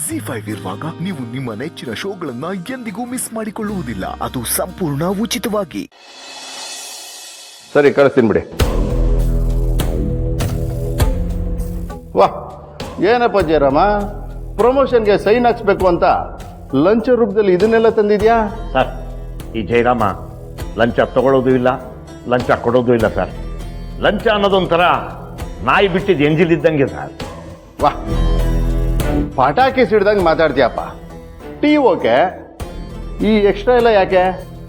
ZEE5 ಇರುವಾಗ ನೀವು ನಿಮ್ಮ ನೆಚ್ಚಿನ ಶೋಗಳನ್ನ ಎಂದಿಗೂ ಮಿಸ್ ಮಾಡಿಕೊಳ್ಳುವುದಿಲ್ಲ. ಅದು ಸಂಪೂರ್ಣ ಉಚಿತವಾಗಿ. ಸರಿ, ಕಳಿಸ್ತೀನಿ ಬಿಡಿ. ವಾಹ್, ಏನಪ್ಪ ಜಯರಾಮ, ಪ್ರಮೋಷನ್ಗೆ ಸೈನ್ ಹಾಕ್ಸ್ಬೇಕು ಅಂತ ಲಂಚ್ ರೂಪದಲ್ಲಿ ಇದನ್ನೆಲ್ಲ ತಂದಿದ್ಯಾ? ಸರ್, ಈ ಜಯರಾಮ ಲಂಚ ತಗೊಳ್ಳೋದು ಇಲ್ಲ, ಲಂಚ ಕೊಡೋದು ಇಲ್ಲ ಸರ್. ಲಂಚ ಅನ್ನೋದೊಂಥರ ನಾಯಿ ಬಿಟ್ಟಿದ್ದು ಎಂಜಿಲಿದ್ದಂಗೆ ಸರ್. ವಾಹ್, ಪಟಾಕಿ ಸಿಡ್ದಂಗೆ ಮಾತಾಡ್ತೀಯಪ್ಪ. ಟೀ ಓಕೆ, ಈ ಎಕ್ಸ್ಟ್ರಾ ಎಲ್ಲ ಯಾಕೆ?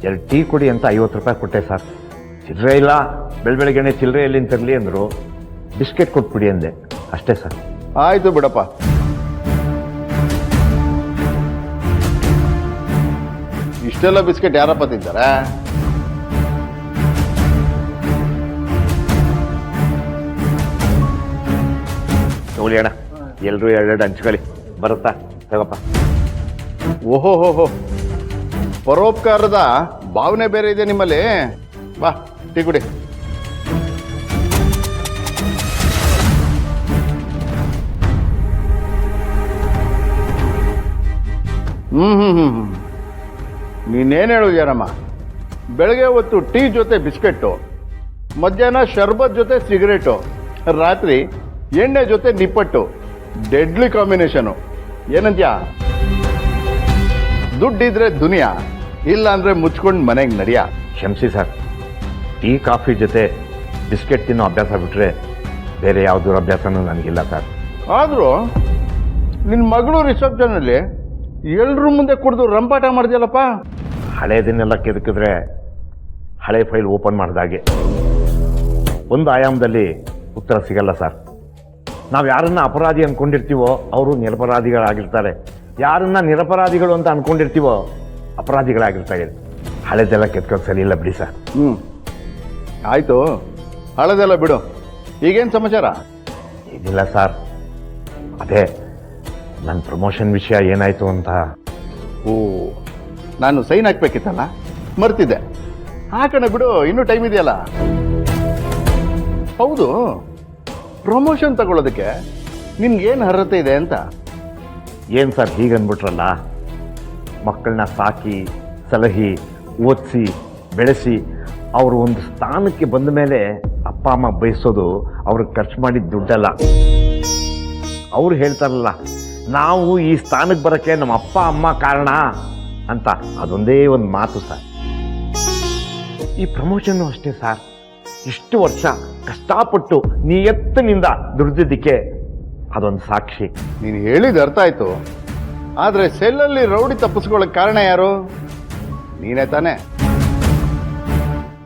2 ಟೀ ಕೊಡಿ ಅಂತ 50 ರೂಪಾಯಿ ಕೊಟ್ಟೆ ಸರ್. ಚಿಲ್ಲರೆ ಇಲ್ಲ, ಬೆಳಗ್ಗೆನೆ ಚಿಲ್ಲರೆ ಎಲ್ಲಿಂದ ತರಲಿ ಅಂದರು. ಬಿಸ್ಕೆಟ್ ಕೊಟ್ಬಿಡಿ ಅಂದೆ, ಅಷ್ಟೇ ಸರ್. ಆಯ್ತು ಬಿಡಪ್ಪ. ಇಷ್ಟೆಲ್ಲ ಬಿಸ್ಕೆಟ್ ಯಾರಪ್ಪ ತಿಂತಾರೆ? ತಗೊಳ್ಳಿ ಅಣ್ಣ, ಎಲ್ಲರೂ 2 ಹಂಚ್ಕೊಳ್ಳಿ. ಬರುತ್ತಾ? ತಗೋಪ್ಪ. ಓಹೋ ಹೋ ಹೋ, ಪರೋಪಕಾರದ ಭಾವನೆ ಬೇರೆ ಇದೆ ನಿಮ್ಮಲ್ಲಿ. ಬಾ, ಟೀ ಕುಡಿ. ನೀನೇನು ಹೇಳು ಜಯರಾಮ, ಬೆಳಗ್ಗೆ ಹೊತ್ತು ಟೀ ಜೊತೆ ಬಿಸ್ಕೆಟ್ಟು, ಮಧ್ಯಾಹ್ನ ಶರ್ಬತ್ ಜೊತೆ ಸಿಗರೇಟು, ರಾತ್ರಿ ಎಣ್ಣೆ ಜೊತೆ ನಿಪ್ಪಟ್ಟು. Deadly combination. ಏನಂತ್ಯಾ? ದುಡ್ಡಿದ್ರೆ ದುನಿಯಾ, ಇಲ್ಲ ಅಂದ್ರೆ ಮುಚ್ಕೊಂಡು ಮನೆಗೆ ನಡಿಯಾ. ಕ್ಷಮಿಸಿ ಸರ್, ಟೀ ಕಾಫಿ ಜೊತೆ ಬಿಸ್ಕೆಟ್ ತಿನ್ನೋ ಅಭ್ಯಾಸ ಬಿಟ್ಟರೆ ಬೇರೆ ಯಾವುದೂ ಅಭ್ಯಾಸನೂ ನನಗಿಲ್ಲ ಸರ್. ಆದರೂ ನಿನ್ನ ಮಗಳು ರಿಸೆಪ್ಷನಲ್ಲಿ ಎಲ್ರ ಮುಂದೆ ಕುಡಿದು ರಂಪಾಟ ಮಾಡಿದ್ಯಲ್ಲಪ್ಪ. ಹಳೇದನ್ನೆಲ್ಲ ಕೆದಕಿದ್ರೆ ಹಳೆ ಫೈಲ್ ಓಪನ್ ಮಾಡಿದಾಗೆ. ಒಂದು ಆಯಾಮದಲ್ಲಿ ಉತ್ತರ ಸಿಗಲ್ಲ ಸರ್. ನಾವು ಯಾರನ್ನ ಅಪರಾಧಿ ಅಂದ್ಕೊಂಡಿರ್ತೀವೋ ಅವರು ನಿರಪರಾಧಿಗಳಾಗಿರ್ತಾರೆ. ಯಾರನ್ನ ನಿರಪರಾಧಿಗಳು ಅಂತ ಅಂದ್ಕೊಂಡಿರ್ತೀವೋ ಅಪರಾಧಿಗಳಾಗಿರ್ತಾರೆ. ಹಳೆದೆಲ್ಲ ಕೆತ್ಕೋಕೆ ಸರಿ ಇಲ್ಲ ಬಿಡಿ ಸರ್. ಆಯಿತು, ಹಳದೆಲ್ಲ ಬಿಡು. ಈಗೇನು ಸಮಾಚಾರ? ಏನಿಲ್ಲ ಸರ್, ಅದೇ ನನ್ನ ಪ್ರಮೋಷನ್ ವಿಷಯ ಏನಾಯಿತು ಅಂತ. ಓ, ನಾನು ಸೈನ್ ಹಾಕ್ಬೇಕಿತ್ತಲ್ಲ, ಮರ್ತಿದ್ದೆ. ಹಾಕೋಣ ಬಿಡು, ಇನ್ನೂ ಟೈಮ್ ಇದೆಯಲ್ಲ. ಹೌದು, ಪ್ರಮೋಷನ್ ತಗೊಳ್ಳೋದಕ್ಕೆ ನಿನ್ಗೇನು ಅರ್ಹತೆ ಇದೆ ಅಂತ? ಏನು ಸರ್ ಹೀಗನ್ಬಿಟ್ರಲ್ಲ? ಮಕ್ಕಳನ್ನ ಸಾಕಿ ಸಲಹಿ ಓದಿಸಿ ಬೆಳೆಸಿ ಅವರು ಒಂದು ಸ್ಥಾನಕ್ಕೆ ಬಂದ ಮೇಲೆ ಅಪ್ಪ ಅಮ್ಮ ಬಯಸೋದು ಅವ್ರಿಗೆ ಖರ್ಚು ಮಾಡಿದ ದುಡ್ಡಲ್ಲ. ಅವ್ರು ಹೇಳ್ತಾರಲ್ಲ, ನಾವು ಈ ಸ್ಥಾನಕ್ಕೆ ಬರೋಕ್ಕೆ ನಮ್ಮ ಅಪ್ಪ ಅಮ್ಮ ಕಾರಣ ಅಂತ. ಅದೊಂದೇ ಒಂದು ಮಾತು ಸರ್. ಈ ಪ್ರಮೋಷನ್ನು ಅಷ್ಟೇ ಸರ್. ಇಷ್ಟು ವರ್ಷ ಕಷ್ಟಪಟ್ಟು ನಿಯತ್ತಿನಿಂದ ದುಡಿದಿದ್ದಕ್ಕೆ ಅದೊಂದು ಸಾಕ್ಷಿ. ನೀನು ಹೇಳಿದ ಅರ್ಥ ಆಯ್ತು. ಆದರೆ ಸೆಲ್ಲಲ್ಲಿ ರೌಡಿ ತಪ್ಪಿಸ್ಕೊಳ್ಳೋಕೆ ಕಾರಣ ಯಾರು? ನೀನೇ ತಾನೆ.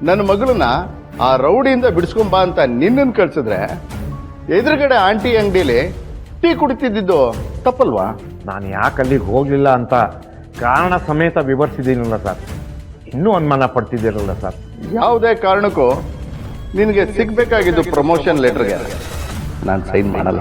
ನನ್ನ ಮಗಳನ್ನ ಆ ರೌಡಿಯಿಂದ ಬಿಡಿಸ್ಕೊಂಬಾ ಅಂತ ನಿನ್ನನ್ನು ಕಳ್ಸಿದ್ರೆ ಎದುರುಗಡೆ ಆಂಟಿ ಅಂಗಡಿಲಿ ಟೀ ಕುಡಿತಿದ್ದು ತಪ್ಪಲ್ವಾ? ನಾನು ಯಾಕೆ ಅಲ್ಲಿಗೆ ಹೋಗಲಿಲ್ಲ ಅಂತ ಕಾರಣ ಸಮೇತ ವಿವರಿಸಿದ್ದೀನಲ್ಲ ಸರ್. ಇನ್ನೂ ಅನುಮಾನ ಪಡ್ತಿದ್ದೀರಲ್ಲ ಸರ್. ಯಾವುದೇ ಕಾರಣಕ್ಕೂ ನಿನಗೆ ಸಿಗ್ಬೇಕಾಗಿದ್ದು ಪ್ರಮೋಷನ್ ಲೆಟರ್ಗೆ ನಾನು ಸೈನ್ ಮಾಡಲ್ಲ.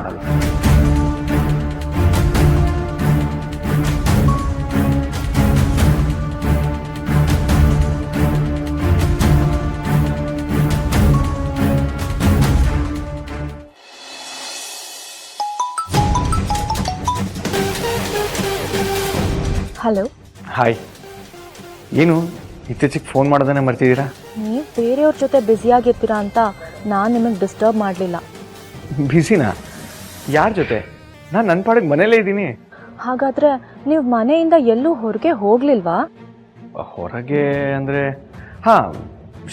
ಹಲೋ. ಹಾಯ್. ಏನು ಇತ್ತೀಚೆಗೆ ಫೋನ್ ಮಾಡೋದನ್ನೇ ಮರ್ತಿದ್ದೀರಾ? ನೀವು ಬೇರೆಯವ್ರ ಜೊತೆ ಬ್ಯುಸಿಯಾಗಿರ್ತೀರಾ ಅಂತ ನಾನು ನಿಮಗೆ ಡಿಸ್ಟರ್ಬ್ ಮಾಡಲಿಲ್ಲ. ಬ್ಯುಸಿನಾ? ಯಾರ ಜೊತೆ? ನಾನು ನನ್ನ ಪಾಡಿಗೆ ಮನೇಲೇ ಇದ್ದೀನಿ. ಹಾಗಾದರೆ ನೀವು ಮನೆಯಿಂದ ಎಲ್ಲೂ ಹೊರಗೆ ಹೋಗಲಿಲ್ವಾ? ಹೊರಗೆ ಅಂದರೆ ಹಾಂ,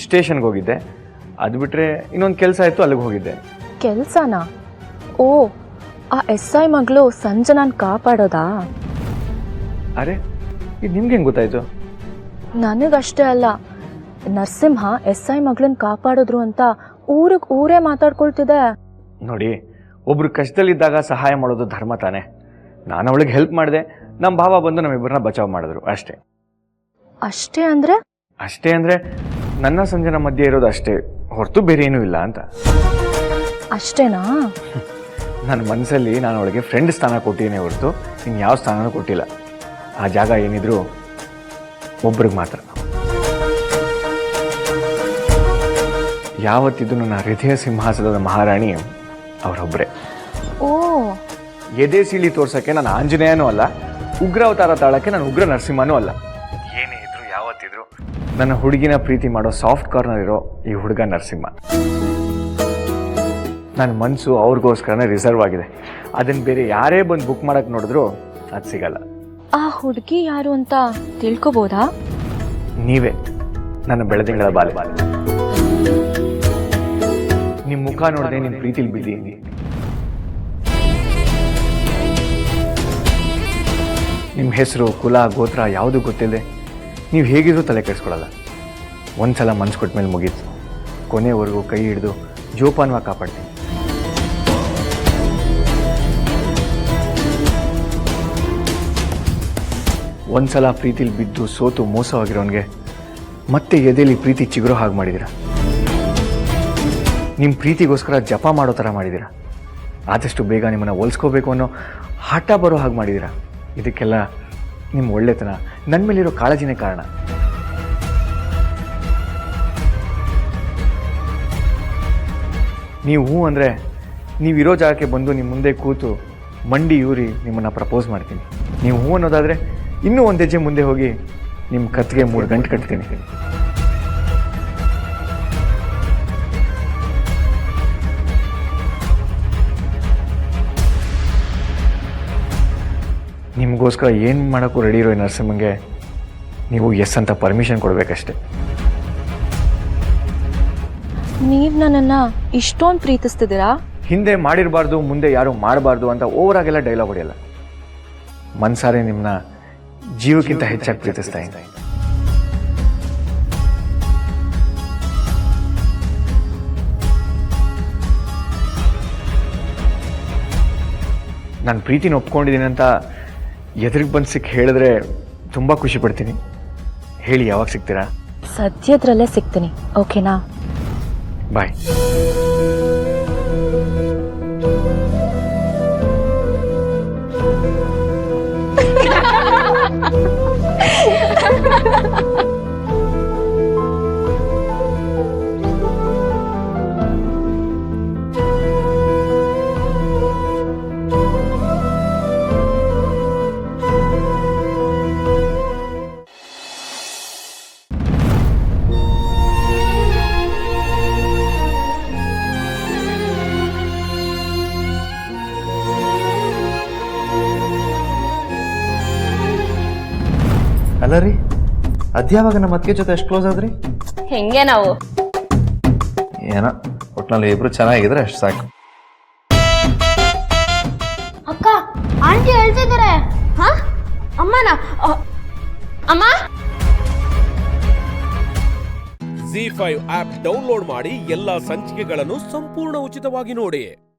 ಸ್ಟೇಷನ್ಗೆ ಹೋಗಿದ್ದೆ. ಅದು ಬಿಟ್ಟರೆ ಇನ್ನೊಂದು ಕೆಲಸ ಇತ್ತು, ಅಲ್ಲಿಗೆ ಹೋಗಿದ್ದೆ. ಕೆಲಸನಾ? ಓ, ಆ SI ಮಗಳು ಸಂಜನಾನ್ ಕಾಪಾಡೋದಾ? ಅರೆ, ಇದು ನಿಮ್ಗೆ ಹೆಂಗೆ ಗೊತ್ತಾಯಿತು? ನನಗಷ್ಟೇ ಅಲ್ಲ, ನರಸಿಂಹ SI ಮಗಳನ್ನ ಕಾಪಾಡಿದ್ರು ಅಂತ ಊರೇ ಮಾತಾಡ್ಕೊಳ್ತಿದೆ. ನೋಡಿ, ಒಬ್ರು ಕಷ್ಟದಲ್ಲಿದ್ದಾಗ ಸಹಾಯ ಮಾಡೋದು ಧರ್ಮ ತಾನೆ. ನಾನು ಅವಳಿಗೆ ಹೆಲ್ಪ್ ಮಾಡಿದೆ, ನಮ್ಮ ಭಾವ ಬಂದು ನಮ್ಮಿಬ್ಬರನ್ನ ಬಚಾವ್ ಮಾಡಿದ್ರು, ಅಷ್ಟೇ. ಅಷ್ಟೇ ಅಂದರೆ? ಅಷ್ಟೇ ಅಂದರೆ ನನ್ನ ಸಂಜನ ಮಧ್ಯೆ ಇರೋದು ಅಷ್ಟೇ, ಹೊರತು ಬೇರೆ ಏನೂ ಇಲ್ಲ ಅಂತ. ಅಷ್ಟೇನಾ? ನನ್ನ ಮನಸ್ಸಲ್ಲಿ ನಾನು ಅವಳಿಗೆ ಫ್ರೆಂಡ್ ಸ್ಥಾನ ಕೊಟ್ಟಿದ್ದೀನಿ ಹೊರತು ಇನ್ಯಾವ ಸ್ಥಾನನೂ ಕೊಟ್ಟಿಲ್ಲ. ಆ ಜಾಗ ಏನಿದ್ರು ಒಬ್ರಿಗೆ ಮಾತ್ರ. ಯಾವತ್ತಿದ್ದು ನನ್ನ ಹೃದಯ ಸಿಂಹಾಸನದ ಮಹಾರಾಣಿ ಅವರೊಬ್ಬರೇ. ಓ, ಎದೆ ಸೀಳಿ ತೋರ್ಸೋಕ್ಕೆ ನಾನು ಆಂಜನೇಯನೂ ಅಲ್ಲ, ಉಗ್ರ ಅವತಾರ ತಾಳಕ್ಕೆ ನಾನು ಉಗ್ರ ನರಸಿಂಹನೂ ಅಲ್ಲ. ಏನೇ ಇದ್ರು ಯಾವತ್ತಿದ್ರು ನನ್ನ ಹುಡುಗಿನ ಪ್ರೀತಿ ಮಾಡೋ ಸಾಫ್ಟ್ ಕಾರ್ನರ್ ಇರೋ ಈ ಹುಡುಗ ನರಸಿಂಹ. ನನ್ನ ಮನಸ್ಸು ಅವ್ರಿಗೋಸ್ಕರನೇ ರಿಸರ್ವ್ ಆಗಿದೆ. ಅದನ್ನು ಬೇರೆ ಯಾರೇ ಬಂದು ಬುಕ್ ಮಾಡಕ್ಕೆ ನೋಡಿದ್ರು ಅದು ಸಿಗಲ್ಲ. ಆ ಹುಡುಗಿ ಯಾರು ಅಂತ ತಿಳ್ಕೊಬೋದಾ? ನೀವೇ ನನ್ನ ಬೆಳದಿಂಗಳ ಬಾಲೆ. ನಿಮ್ಮ ಮುಖ ನೋಡದೆ ನಿಮ್ಮ ಪ್ರೀತಿಲಿ ಬಿದ್ದೀನಿ. ನಿಮ್ಮ ಹೆಸರು, ಕುಲ, ಗೋತ್ರ ಯಾವುದು ಗೊತ್ತಿಲ್ಲದೆ ನೀವು ಹೇಗಿದ್ರು ತಲೆ ಕೆಡಿಸ್ಕೊಳ್ಳಲ್ಲ. ಒಂದ್ಸಲ ಮನ್ಸು ಕೊಟ್ಟ ಮೇಲೆ ಮುಗೀತು. ಕೊನೆವರೆಗೂ ಕೈ ಹಿಡಿದು ಜೋಪಾನವಾಗಿ ಕಾಪಾಡ್ತೀನಿ. ಒಂದ್ಸಲ ಪ್ರೀತಿಲಿ ಬಿದ್ದು ಸೋತು ಮೋಸವಾಗಿರೋನ್ಗೆ ಮತ್ತೆ ಎದೆಲಿ ಪ್ರೀತಿ ಚಿಗುರೋ ಹಾಗೆ ಮಾಡಿದ್ದೀರ. ನಿಮ್ಮ ಪ್ರೀತಿಗೋಸ್ಕರ ಜಪ ಮಾಡೋ ಥರ ಮಾಡಿದ್ದೀರ. ಆದಷ್ಟು ಬೇಗ ನಿಮ್ಮನ್ನು ಹೋಲಿಸ್ಕೋಬೇಕು ಅನ್ನೋ ಹಠ ಬರೋ ಹಾಗೆ ಮಾಡಿದ್ದೀರ. ಇದಕ್ಕೆಲ್ಲ ನಿಮ್ಮ ಒಳ್ಳೆತನ, ನನ್ನ ಮೇಲಿರೋ ಕಾಳಜಿನೇ ಕಾರಣ. ನೀವು ಹೂ ಅಂದರೆ ನೀವಿರೋ ಜಾಗಕ್ಕೆ ಬಂದು ನಿಮ್ಮ ಮುಂದೆ ಕೂತು ಮಂಡಿ ಯೂರಿ ನಿಮ್ಮನ್ನು ಪ್ರಪೋಸ್ ಮಾಡ್ತೀನಿ. ನೀವು ಹೂ ಅನ್ನೋದಾದರೆ ಇನ್ನೂ ಒಂದು ಹೆಜ್ಜೆ ಮುಂದೆ ಹೋಗಿ ನಿಮ್ಮ ಕತ್ತಿಗೆ 3 ಗಂಟೆ ಕಟ್ತೀನಿ. ನಿಮಗೋಸ್ಕರ ಏನು ಮಾಡೋಕ್ಕೂ ರೆಡಿ ಇರೋ ನರಸಿಂಹಂಗೆ ನೀವು ಎಸ್ ಅಂತ ಪರ್ಮಿಷನ್ ಕೊಡಬೇಕಷ್ಟೆ. ನೀವು ನನ್ನನ್ನು ಇಷ್ಟೊಂದು ಪ್ರೀತಿಸ್ತಿದ್ದೀರಾ? ಹಿಂದೆ ಮಾಡಿರಬಾರ್ದು, ಮುಂದೆ ಯಾರು ಮಾಡಬಾರ್ದು ಅಂತ ಓವರಾಗೆಲ್ಲ ಡೈಲಾಗ್ ಹೊಡೆಯಲ್ಲ. ಮನ್ಸಾರೆ ನಿಮ್ಮನ್ನ ಜೀವಕ್ಕಿಂತ ಹೆಚ್ಚಾಗಿ ಪ್ರೀತಿಸ್ತಾ ಇದ್ದೀನಿ. ನಾನು ಪ್ರೀತಿನ ಒಪ್ಕೊಂಡಿದ್ದೀನಿ ಅಂತ ಎದುರಿಗೆ ಬಂದು ಸಿಕ್ಕಿ ಹೇಳಿದ್ರೆ ತುಂಬ ಖುಷಿ ಪಡ್ತೀನಿ. ಹೇಳಿ, ಯಾವಾಗ ಸಿಗ್ತೀರಾ? ಸದ್ಯದ್ರಲ್ಲೇ ಸಿಗ್ತೀನಿ, ಓಕೆನಾ? ಬಾಯ್. ಅಲ್ಲ ರೀ, ಅದ್ಯಾವಾಗ ನಮ್ಮ ಅತ್ತಿಗೆ ಜೊತೆ ಎಷ್ಟು ಕ್ಲೋಸ್ ಆದ್ರಿ? ಹೆಂಗೆ ನಾವು ಏನೋ ಒಟ್ನಲ್ಲಿ ಇಬ್ರು ಚೆನ್ನಾಗಿದ್ರೆ ಅಷ್ಟು ಸಾಕು. ಅಕ್ಕ, ಆಂಟಿ ಹೇಳ್ತಿದ್ದಾರೆ. ಹಾ, ಅಮ್ಮನ ಅಮ್ಮ. ZEE5 ಆಪ್ ಡೌನ್ಲೋಡ್ ಮಾಡಿ ಎಲ್ಲಾ ಸಂಚಿಕೆಗಳನ್ನು ಸಂಪೂರ್ಣ ಉಚಿತವಾಗಿ ನೋಡಿ.